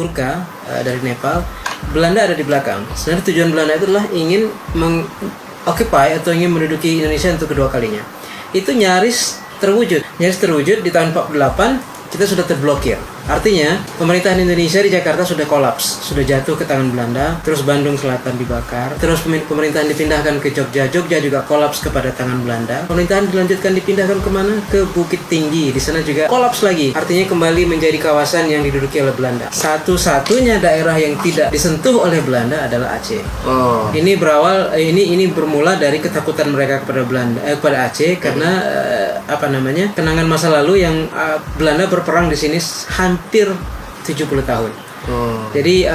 Gurkha dari Nepal, Belanda ada di belakang. Sebenarnya tujuan Belanda itu adalah ingin occupy atau ingin menduduki Indonesia untuk kedua kalinya. Itu nyaris terwujud di tahun 48 kita sudah terblokir. Artinya pemerintahan Indonesia di Jakarta sudah kolaps, sudah jatuh ke tangan Belanda. Terus Bandung Selatan dibakar. Terus pemerintahan dipindahkan ke Jogja. Jogja juga kolaps kepada tangan Belanda. Pemerintahan dilanjutkan dipindahkan kemana? Ke Bukit Tinggi. Di sana juga kolaps lagi. Artinya kembali menjadi kawasan yang diduduki oleh Belanda. Satu-satunya daerah yang tidak disentuh oleh Belanda adalah Aceh. Ini bermula dari ketakutan mereka kepada kepada Aceh karena kenangan masa lalu yang Belanda berperang di sini hampir 70 tahun. Jadi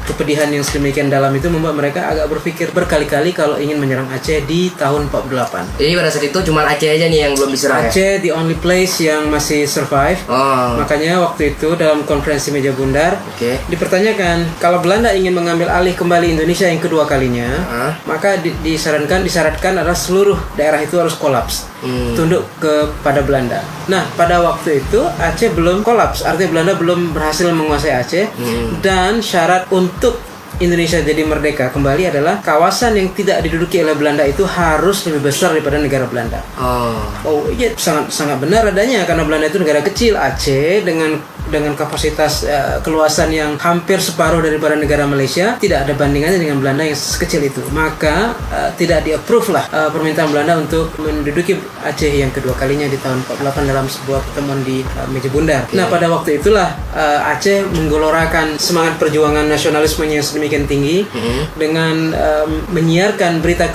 kepedihan yang sedemikian dalam itu membuat mereka agak berpikir berkali-kali kalau ingin menyerang Aceh di tahun 48. Jadi pada saat itu cuma Aceh aja nih yang belum diserang. Aceh the only place yang masih survive. Makanya waktu itu dalam konferensi meja bundar dipertanyakan kalau Belanda ingin mengambil alih kembali Indonesia yang kedua kalinya, maka disyaratkan adalah seluruh daerah itu harus kolaps, tunduk kepada Belanda. Nah, pada waktu itu Aceh belum kolaps, artinya Belanda belum berhasil menguasai Aceh, dan syarat untuk Indonesia jadi merdeka kembali adalah kawasan yang tidak diduduki oleh Belanda itu harus lebih besar daripada negara Belanda. Iya, sangat benar adanya, karena Belanda itu negara kecil. Aceh dengan kapasitas keluasan yang hampir separuh daripada negara Malaysia, tidak ada bandingannya dengan Belanda yang sekecil itu. Maka tidak di-approve lah permintaan Belanda untuk menduduki Aceh yang kedua kalinya di tahun 48 dalam sebuah pertemuan di meja bundar. Nah, pada waktu itulah Aceh menggelorakan semangat perjuangan nasionalismenya yang sedemikian tinggi dengan menyiarkan berita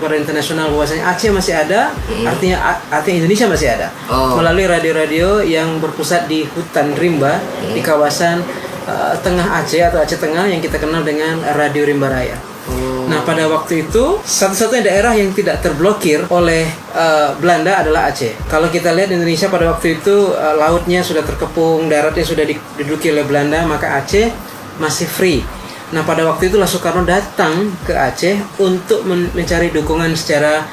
pada internasional bahwasanya Aceh masih ada, artinya Indonesia masih ada, melalui radio-radio yang berpusat di hutan rimba di kawasan tengah Aceh atau Aceh Tengah yang kita kenal dengan Radio Rimba Raya. Nah, pada waktu itu satu-satunya daerah yang tidak terblokir oleh Belanda adalah Aceh. Kalau kita lihat Indonesia pada waktu itu lautnya sudah terkepung, daratnya sudah diduduki oleh Belanda, maka Aceh masih free. Nah, pada waktu itulah Soekarno datang ke Aceh untuk mencari dukungan secara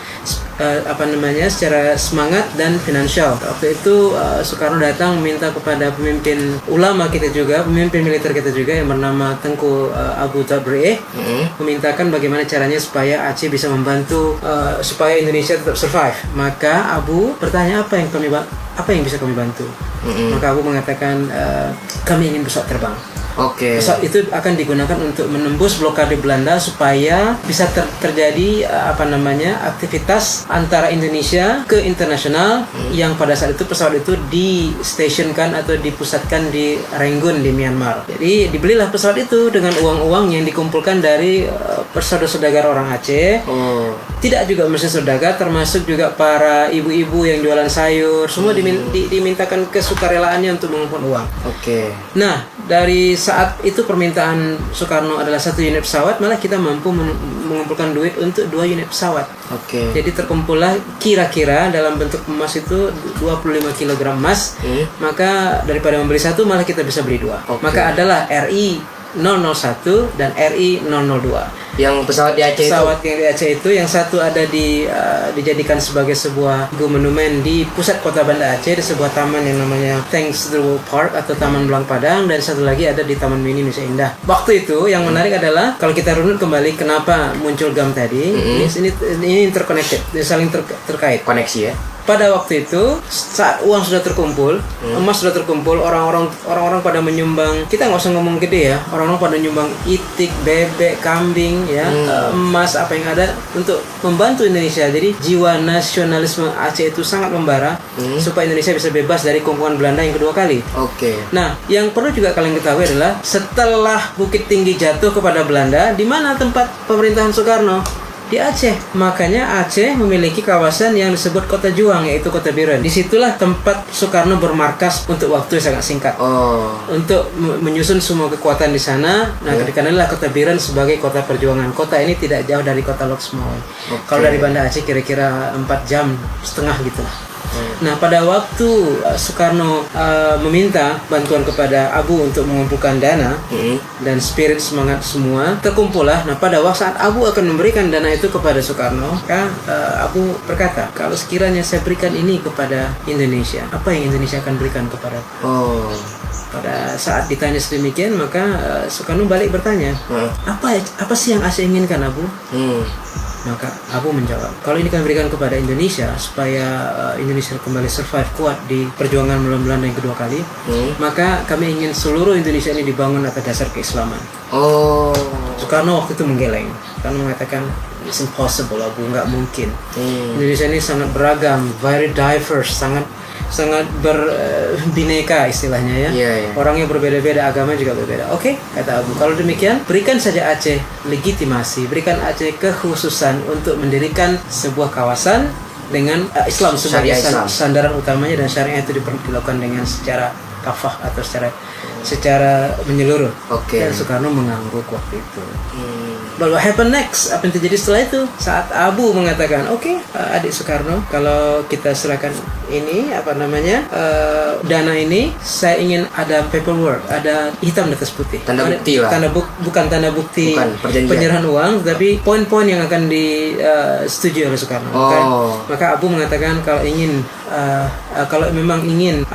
semangat dan finansial. Waktu itu Soekarno datang meminta kepada pemimpin ulama kita juga, pemimpin militer kita juga yang bernama Tengku Abu Tabri'eh, memintakan bagaimana caranya supaya Aceh bisa membantu supaya Indonesia tetap survive. Maka Abu bertanya apa yang bisa kami bantu. Maka Abu mengatakan kami ingin pesawat terbang. Pesawat itu akan digunakan untuk menembus blokade Belanda supaya bisa terjadi aktivitas antara Indonesia ke internasional, yang pada saat itu pesawat itu di-stationkan atau dipusatkan di Rangoon di Myanmar. Jadi dibelilah pesawat itu dengan uang-uang yang dikumpulkan dari saudagar orang Aceh. Tidak juga mesin saudagar, termasuk juga para ibu-ibu yang jualan sayur, semua dimintakan kesukarelaannya untuk mengumpulkan uang. Nah, dari saat itu permintaan Soekarno adalah 1 unit pesawat, malah kita mampu mengumpulkan duit untuk 2 unit pesawat. Jadi terkumpullah kira-kira dalam bentuk emas itu 25 kg emas. Maka daripada membeli 1, malah kita bisa beli 2. Maka adalah RI 001 dan RI 002. Yang pesawat di Aceh yang di Aceh itu, yang satu ada dijadikan sebagai sebuah monumen di pusat kota Banda Aceh, di sebuah taman yang namanya Thanks to the World Park atau Taman Belang Padang, dan satu lagi ada di Taman Mini Indonesia Indah. Waktu itu yang menarik adalah kalau kita runut kembali kenapa muncul GAM tadi, ini interconnected, saling terkait. Koneksi ya. Pada waktu itu saat uang sudah terkumpul, emas sudah terkumpul, orang-orang pada menyumbang. Kita nggak usah ngomong gede ya, orang-orang pada menyumbang itik, bebek, kambing, ya, emas, apa yang ada untuk membantu Indonesia. Jadi jiwa nasionalisme Aceh itu sangat membara supaya Indonesia bisa bebas dari kungkungan Belanda yang kedua kali. Nah, yang perlu juga kalian ketahui adalah setelah Bukit Tinggi jatuh kepada Belanda, di mana tempat pemerintahan Soekarno? Di Aceh. Makanya Aceh memiliki kawasan yang disebut Kota Juang, yaitu Kota Biren. Disitulah tempat Soekarno bermarkas untuk waktu yang sangat singkat, untuk menyusun semua kekuatan di sana. Nah, ketikanalah Kota Biren sebagai kota perjuangan. Kota ini tidak jauh dari Kota Lok Sumawe. Kalau dari Banda Aceh kira-kira 4,5 jam gitu. Nah, pada waktu Soekarno meminta bantuan kepada Abu untuk mengumpulkan dana dan spirit semangat semua terkumpullah. Nah, pada waktu saat Abu akan memberikan dana itu kepada Soekarno, maka Abu berkata, kalau sekiranya saya berikan ini kepada Indonesia, apa yang Indonesia akan berikan kepada Pada saat ditanya sedemikian, maka Soekarno balik bertanya, apa sih yang Aceh inginkan, Abu? Maka Abu menjawab, kalau ini kami berikan kepada Indonesia supaya Indonesia kembali survive kuat di perjuangan melawan Belanda yang kedua kali, maka kami ingin seluruh Indonesia ini dibangun atas dasar keislaman. Soekarno waktu itu menggeleng karena mengatakan it's impossible, Abu, nggak mungkin. Indonesia ini sangat beragam, very diverse, sangat berbineka istilahnya ya. Orangnya berbeda-beda, agama juga berbeda. Oke, kata Abu, kalau demikian berikan saja Aceh legitimasi, berikan Aceh kekhususan untuk mendirikan sebuah kawasan dengan Islam sebagai sandaran utamanya, dan syariah itu dilakukan dengan secara kafah atau secara menyeluruh. Dan Soekarno mengangguk waktu itu. But what happened next? Apa yang terjadi setelah itu? Saat Abu mengatakan, adik Soekarno, kalau kita serahkan ini dana ini, saya ingin ada paperwork, ada hitam di atas putih, tanda bukti lah. Bukan tanda bukti penyerahan uang, tapi poin-poin yang akan disetujui oleh Soekarno. Maka Abu mengatakan kalau memang ingin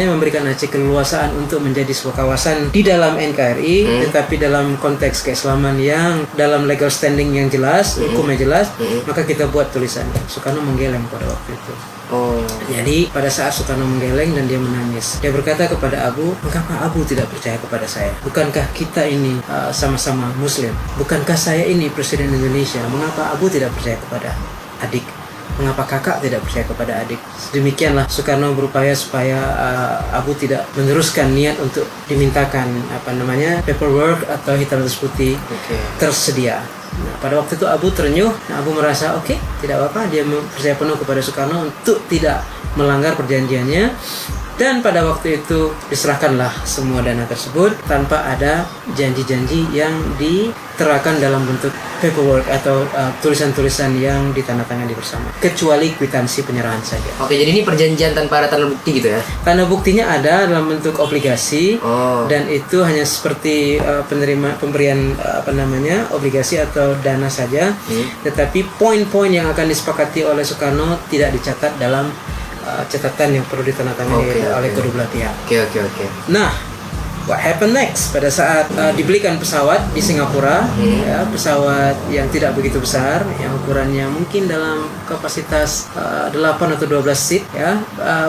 memberikan Aceh keleluasaan untuk menjadi sebuah kawasan di dalam NKRI, tetapi dalam konteks keislaman yang dalam legal standing yang jelas, hukumnya jelas, maka kita buat tulisan. Soekarno menggeleng pada waktu itu. Jadi pada saat Soekarno menggeleng dan dia menangis, dia berkata kepada Abu, mengapa Abu tidak percaya kepada saya? Bukankah kita ini sama-sama Muslim? Bukankah saya ini Presiden Indonesia? Mengapa Abu tidak percaya kepada adik? Mengapa kakak tidak percaya kepada adik? Demikianlah Soekarno berupaya supaya Abu tidak meneruskan niat untuk dimintakan paperwork atau hitam atas putih tersedia. Pada waktu itu Abu terenyuh. Abu merasa tidak apa-apa, dia percaya penuh kepada Soekarno untuk tidak melanggar perjanjiannya. Dan pada waktu itu diserahkanlah semua dana tersebut tanpa ada janji-janji yang diterakan dalam bentuk paperwork atau tulisan-tulisan yang ditandatangani bersama, kecuali kwitansi penyerahan saja. Jadi ini perjanjian tanpa ada tanda bukti gitu ya? Tanda buktinya ada dalam bentuk obligasi, dan itu hanya seperti pemberian obligasi atau dana saja. Tetapi poin-poin yang akan disepakati oleh Soekarno tidak dicatat dalam catatan yang perlu ditandatangani oleh kedua belah pihak. Nah, what happened next? Pada saat dibelikan pesawat di Singapura, pesawat yang tidak begitu besar, yang ukurannya mungkin dalam kapasitas 8 atau 12 seat,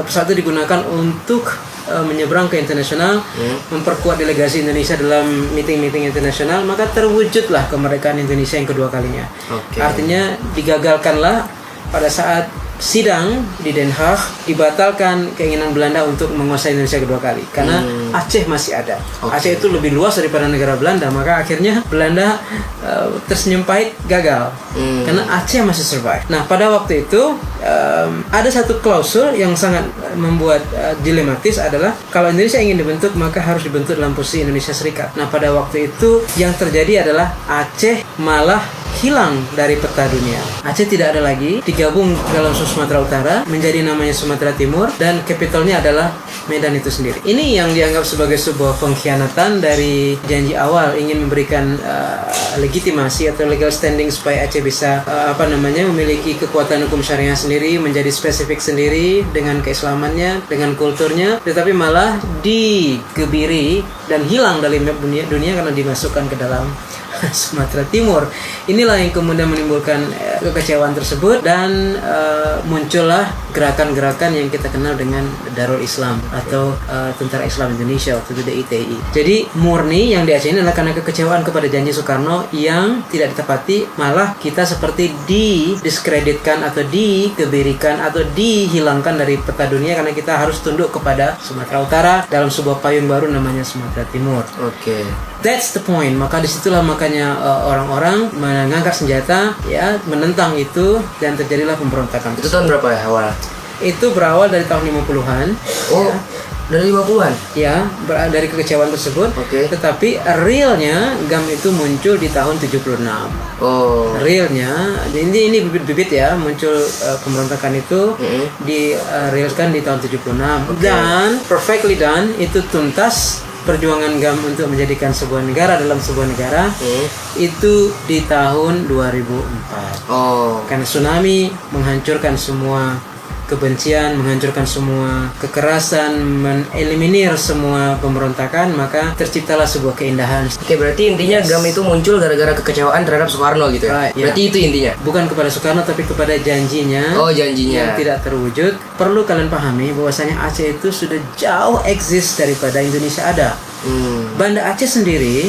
pesawat itu digunakan untuk menyeberang ke internasional, memperkuat delegasi Indonesia dalam meeting-meeting internasional, maka terwujudlah kemerdekaan Indonesia yang kedua kalinya. Artinya digagalkanlah pada saat sidang di Den Haag, dibatalkan keinginan Belanda untuk menguasai Indonesia kedua kali karena Aceh masih ada. Aceh itu lebih luas daripada negara Belanda, maka akhirnya Belanda tersenyum pahit, gagal karena Aceh masih survive. Nah, pada waktu itu ada satu klausul yang sangat membuat dilematis adalah kalau Indonesia ingin dibentuk maka harus dibentuk dalam posisi Indonesia Serikat. Nah, pada waktu itu yang terjadi adalah Aceh malah hilang dari peta dunia. Aceh tidak ada lagi, digabung dalam Sumatera Utara menjadi namanya Sumatera Timur, dan capitalnya adalah Medan itu sendiri. Ini yang dianggap sebagai sebuah pengkhianatan dari janji awal ingin memberikan legitimasi atau legal standing supaya Aceh bisa memiliki kekuatan hukum syariah sendiri, menjadi spesifik sendiri dengan keislamannya, dengan kulturnya, tetapi malah digebiri dan hilang dari map dunia karena dimasukkan ke dalam Sumatera Timur. Inilah yang kemudian menimbulkan kekecewaan tersebut, dan muncullah gerakan-gerakan yang kita kenal dengan Darul Islam atau Tentara Islam Indonesia, waktu itu DITI. Jadi murni yang di Aceh ini adalah karena kekecewaan kepada janji Soekarno yang tidak ditepati, malah kita seperti didiskreditkan atau dikebirikan atau dihilangkan dari peta dunia karena kita harus tunduk kepada Sumatera Utara dalam sebuah payung baru namanya Sumatera Timur. That's the point. Maka disitulah makanya orang-orang mengangkat senjata, menentang itu, dan terjadilah pemberontakan. Itu tahun berapa ya awal? Itu berawal dari tahun 50-an. Dari 50-an? Ya, dari kekecewaan tersebut. Tetapi realnya GAM itu muncul di tahun 76. Realnya, ini bibit-bibit ya, muncul pemberontakan itu di-realkan di tahun 76. Dan perfectly done, itu tuntas perjuangan GAM untuk menjadikan sebuah negara dalam sebuah negara itu di tahun 2004. Karena tsunami menghancurkan semua kebencian, menghancurkan semua kekerasan, meneliminir semua pemberontakan, maka terciptalah sebuah keindahan. Oke, berarti intinya GAM itu muncul gara-gara kekecewaan terhadap Soekarno gitu ya? Berarti itu intinya? Bukan kepada Soekarno, tapi kepada janjinya. Oh, janjinya. Yang tidak terwujud. Perlu kalian pahami bahwasanya Aceh itu sudah jauh eksis daripada Indonesia ada. Banda Aceh sendiri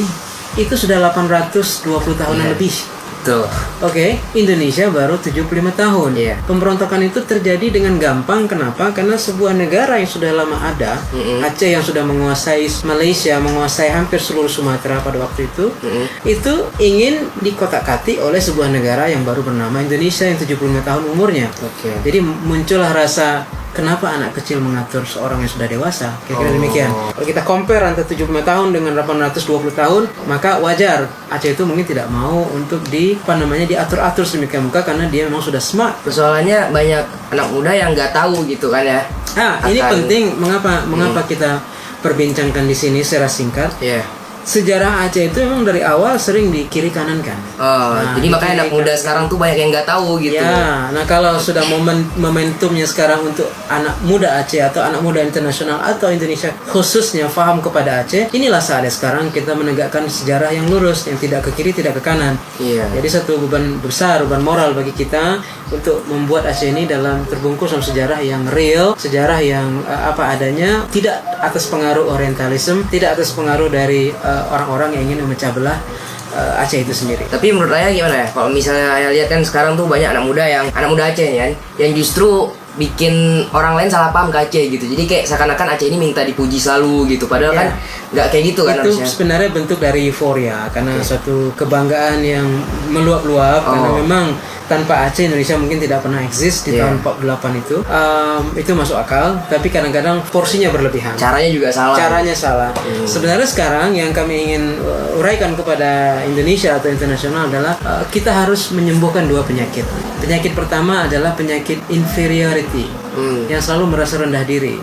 itu sudah 820 tahunan lebih. Tuh. Oke, Indonesia baru 75 tahun. Pemberontakan itu terjadi dengan gampang. Kenapa? Karena sebuah negara yang sudah lama ada, Aceh yang sudah menguasai Malaysia, menguasai hampir seluruh Sumatera pada waktu itu ingin dikotak-katik oleh sebuah negara yang baru bernama Indonesia yang 75 tahun umurnya. Jadi muncullah rasa, kenapa anak kecil mengatur seorang yang sudah dewasa? Kira-kira demikian. Kalau kita compare antara 75 tahun dengan 820 tahun, maka wajar Aceh itu mungkin tidak mau untuk diatur-atur sedemikian rupa karena dia memang sudah smart. Persoalannya banyak anak muda yang nggak tahu gitu kan ya. Ini penting. Mengapa kita perbincangkan di sini secara singkat? Sejarah Aceh itu memang dari awal sering di kiri kanan kan. Jadi makanya anak muda sekarang tuh banyak yang nggak tahu gitu. Nah kalau sudah momentumnya sekarang untuk anak muda Aceh atau anak muda internasional atau Indonesia khususnya paham kepada Aceh, inilah saatnya sekarang kita menegakkan sejarah yang lurus, yang tidak ke kiri tidak ke kanan. Jadi satu beban besar, beban moral bagi kita untuk membuat Aceh ini terbungkus dalam sejarah yang real, sejarah yang apa adanya, tidak atas pengaruh orientalisme, tidak atas pengaruh dari orang-orang yang ingin memecah belah Aceh itu sendiri. Tapi menurut Ayah gimana ya? Kalau misalnya Ayah lihat kan sekarang tuh banyak anak muda Aceh kan, yang justru bikin orang lain salah paham ke Aceh gitu. Jadi kayak seakan-akan Aceh ini minta dipuji selalu gitu. Padahal kan nggak kayak gitu kan itu harusnya. Sebenarnya bentuk dari euforia karena suatu kebanggaan yang meluap-luap karena memang tanpa Aceh Indonesia mungkin tidak pernah eksis di tahun 48 itu masuk akal, tapi kadang-kadang porsinya berlebihan. Caranya juga salah. Caranya salah. Sebenarnya sekarang yang kami ingin uraikan kepada Indonesia atau internasional adalah kita harus menyembuhkan dua penyakit. Penyakit pertama adalah penyakit inferiority. Yang selalu merasa rendah diri.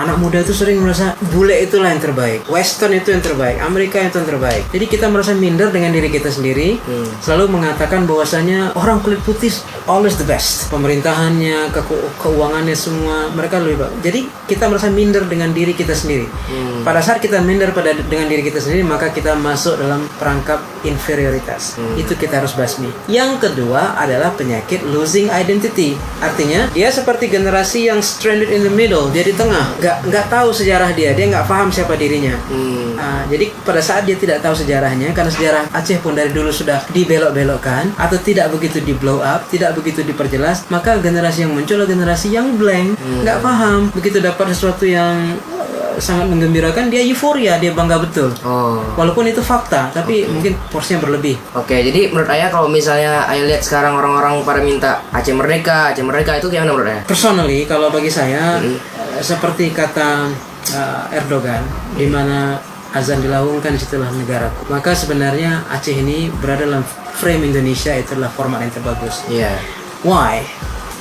Anak muda itu sering merasa bule itulah yang terbaik, Western itu yang terbaik, Amerika itu yang terbaik. Jadi kita merasa minder dengan diri kita sendiri. Selalu mengatakan bahwasanya orang kulit putih always the best. Pemerintahannya, keuangannya semua mereka lebih baik. Jadi kita merasa minder dengan diri kita sendiri. Pada saat kita minder dengan diri kita sendiri, maka kita masuk dalam perangkap inferioritas. Itu kita harus basmi. Yang kedua adalah penyakit losing identity. Artinya dia seperti generasi yang stranded in the middle, dia di tengah, nggak tahu sejarah dia nggak paham siapa dirinya. Jadi pada saat dia tidak tahu sejarahnya, karena sejarah Aceh pun dari dulu sudah dibelok-belokkan atau tidak begitu di blow up, tidak begitu diperjelas, maka generasi yang muncul adalah generasi yang blank, nggak paham. Begitu dapat sesuatu yang sangat menggembirakan, dia euforia, dia bangga betul. Walaupun itu fakta, tapi mungkin porsinya berlebih. Jadi menurut Ayah kalau misalnya Ayah lihat sekarang orang-orang pada minta Aceh merdeka itu gimana menurut Ayah? Personally, kalau bagi saya seperti kata Erdogan, di mana azan dilaungkan disitulah negaraku. Maka sebenarnya Aceh ini berada dalam frame Indonesia, itu adalah format yang terbagus. Why?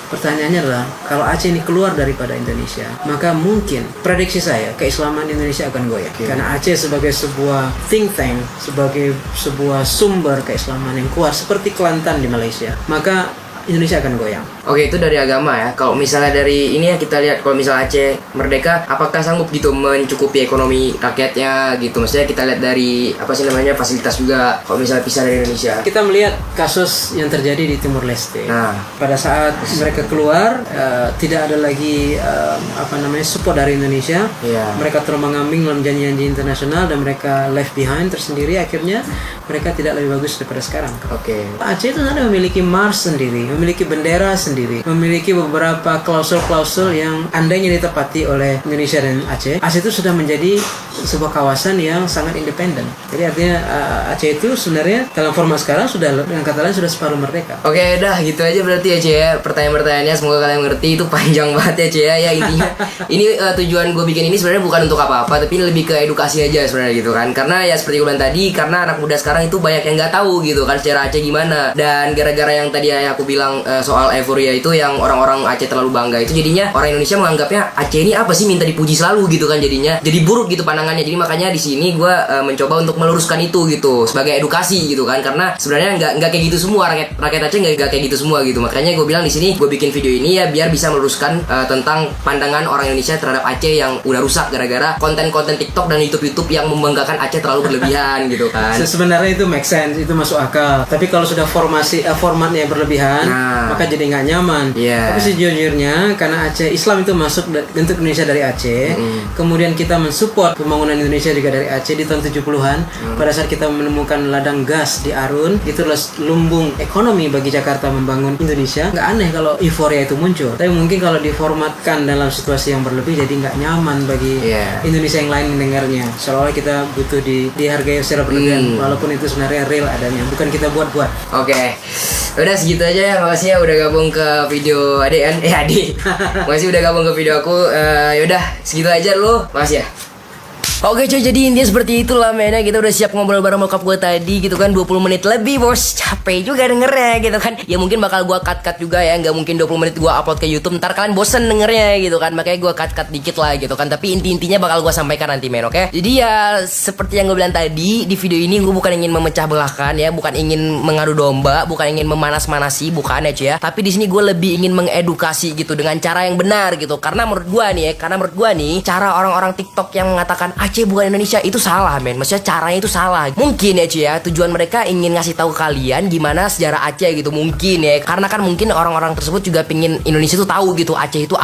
Pertanyaannya adalah, kalau Aceh ini keluar daripada Indonesia, maka mungkin prediksi saya keislaman Indonesia akan goyah. Karena Aceh sebagai sebuah think tank, sebagai sebuah sumber keislaman yang kuat seperti Kelantan di Malaysia, maka Indonesia akan goyang. Itu dari agama ya. Kalau misalnya dari ini ya, kita lihat kalau misalnya Aceh merdeka, apakah sanggup gitu mencukupi ekonomi rakyatnya gitu. Maksudnya kita lihat dari fasilitas juga kalau misalnya pisah dari Indonesia. Kita melihat kasus yang terjadi di Timur Leste. Pada saat mereka keluar, tidak ada lagi support dari Indonesia. Mereka terombang-ambing dalam janji-janji internasional dan mereka left behind tersendiri. Akhirnya mereka tidak lebih bagus daripada sekarang. Aceh itu ada memiliki Mars sendiri, memiliki bendera sendiri, memiliki beberapa klausul-klausul yang andainya ditepati oleh Indonesia dan Aceh itu sudah menjadi sebuah kawasan yang sangat independen. Jadi artinya Aceh itu sebenarnya dalam format sekarang sudah, dengan kata lain, sudah separuh merdeka. Udah gitu aja berarti ya Cie ya. Pertanyaan-pertanyaannya semoga kalian mengerti, itu panjang banget ya Cie ya. Intinya ini tujuan gue bikin ini sebenarnya bukan untuk apa-apa, tapi lebih ke edukasi aja sebenarnya gitu kan. Karena ya seperti gue bilang tadi, karena anak muda sekarang itu banyak yang nggak tahu gitu kan secara Aceh gimana. Dan gara-gara yang tadi aku bilang soal euforia euforia itu yang orang-orang Aceh terlalu bangga itu, jadinya orang Indonesia menganggapnya Aceh ini apa sih, minta dipuji selalu gitu kan, jadinya jadi buruk gitu pandangannya. Jadi makanya di sini gue mencoba untuk meluruskan itu gitu sebagai edukasi gitu kan, karena sebenarnya nggak kayak gitu semua, rakyat Aceh nggak kayak gitu semua gitu. Makanya gue bilang di sini gue bikin video ini ya biar bisa meluruskan tentang pandangan orang Indonesia terhadap Aceh yang udah rusak gara-gara konten-konten TikTok dan YouTube yang membanggakan Aceh terlalu berlebihan gitu kan. Sebenarnya itu make sense, itu masuk akal. Tapi kalau sudah formatnya berlebihan, maka jadi nggak nyaman. Tapi sejujurnya karena Aceh Islam itu masuk untuk Indonesia dari Aceh, kemudian kita mensupport pembangunan Indonesia juga dari Aceh di tahun 70-an. Pada saat kita menemukan ladang gas di Arun, itu adalah lumbung ekonomi bagi Jakarta membangun Indonesia. Nggak aneh kalau euforia itu muncul. Tapi mungkin kalau diformatkan dalam situasi yang berlebih, jadi nggak nyaman bagi Indonesia yang lain mendengarnya. Seolah kita butuh dihargai secara berlebihan, walaupun itu sebenarnya real adanya, bukan kita buat-buat. Oke. Udah segitu aja ya, makasih ya udah gabung ke video Ade kan? Ade. Makasih udah gabung ke video aku. Yaudah segitu aja dulu, makasih ya. Oke cuy, jadi intinya seperti itulah mainnya. Kita udah siap ngobrol bareng bokap gue tadi gitu kan, 20 menit lebih bos. Capek juga dengernya gitu kan. Ya mungkin bakal gue cut juga ya, nggak mungkin 20 menit gue upload ke YouTube, ntar kalian bosen dengernya gitu kan. Makanya gue cut dikit lah gitu kan. Tapi intinya bakal gue sampaikan nanti men, oke? Jadi ya seperti yang gue bilang tadi, di video ini gue bukan ingin memecah belahkan ya, bukan ingin mengadu domba, bukan ingin memanas-manasi, bukan ya cuy ya. Tapi di sini gue lebih ingin mengedukasi gitu dengan cara yang benar gitu. Karena menurut gue nih, cara orang-orang TikTok yang mengatakan Aceh bukan Indonesia itu salah men, maksudnya caranya itu salah. Mungkin ya cuy ya, tujuan mereka ingin ngasih tahu kalian gimana sejarah Aceh gitu, mungkin ya, karena kan mungkin orang-orang tersebut juga pingin Indonesia itu tahu gitu Aceh itu